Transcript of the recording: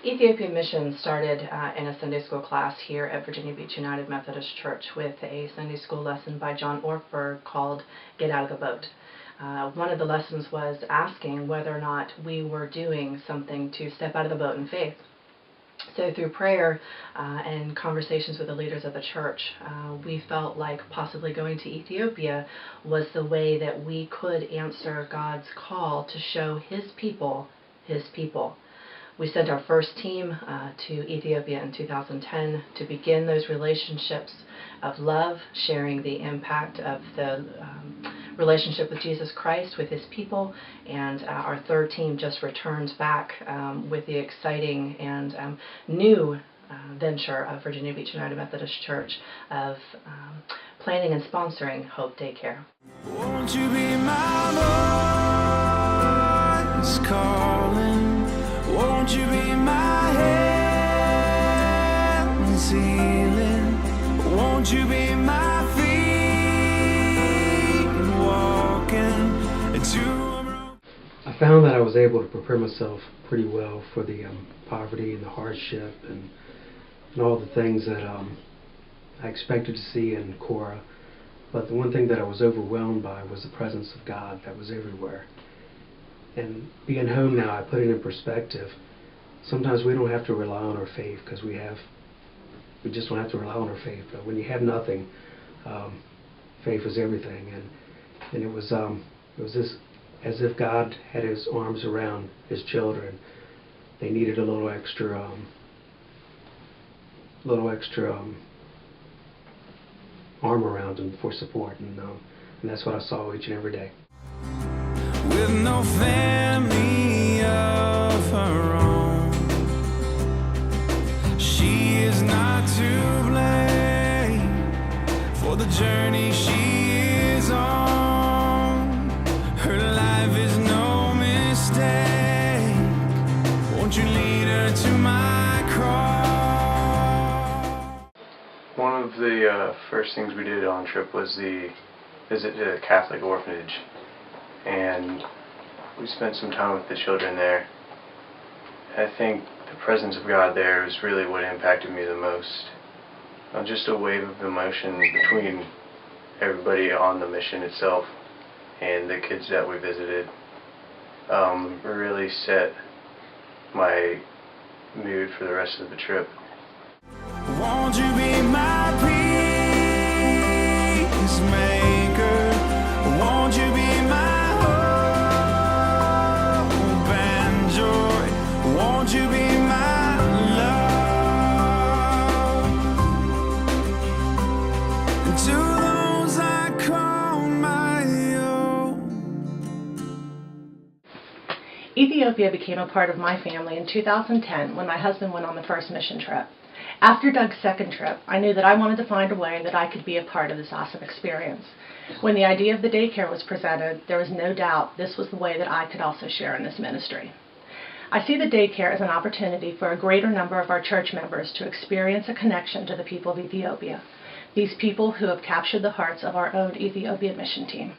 Ethiopian Mission started in a Sunday school class here at Virginia Beach United Methodist Church with a Sunday school lesson by John Ortberg called Get Out of the Boat. One of the lessons was asking whether or not we were doing something to step out of the boat in faith. So through prayer and conversations with the leaders of the church, we felt like possibly going to Ethiopia was the way that we could answer God's call to show His people His people. We sent our first team to Ethiopia in 2010 to begin those relationships of love, sharing the impact of the relationship with Jesus Christ with His people, and our third team just returned back with the exciting and new venture of Virginia Beach United Methodist Church of planning and sponsoring Hope Daycare. Won't you be my voice calling? Won't you be my hands healing? Won't you be my feet walking into a room? I found that I was able to prepare myself pretty well for the poverty and the hardship and all the things that I expected to see in Korah. But the one thing that I was overwhelmed by was the presence of God that was everywhere. And being home now, I put it in perspective. Sometimes we don't have to rely on our faith because we just don't have to rely on our faith. But when you have nothing, faith is everything. And it was this, as if God had His arms around His children. They needed a little extra arm around them for support, and that's what I saw each and every day. With no family of her own, she is not to blame for the journey she is on. Her life is no mistake. Won't you lead her to my cross? One of the first things we did on trip was the visit to a Catholic orphanage. And we spent some time with the children there. I think the presence of God there is really what impacted me the most. Just a wave of emotion between everybody on the mission itself and the kids that we visited. Really set my mood for the rest of the trip. Won't you be my peacemaker? Won't you be my won't you be my love? And to those I call my own. Ethiopia became a part of my family in 2010 when my husband went on the first mission trip. After Doug's second trip, I knew that I wanted to find a way that I could be a part of this awesome experience. When the idea of the daycare was presented, there was no doubt this was the way that I could also share in this ministry. I see the daycare as an opportunity for a greater number of our church members to experience a connection to the people of Ethiopia, these people who have captured the hearts of our own Ethiopian mission team.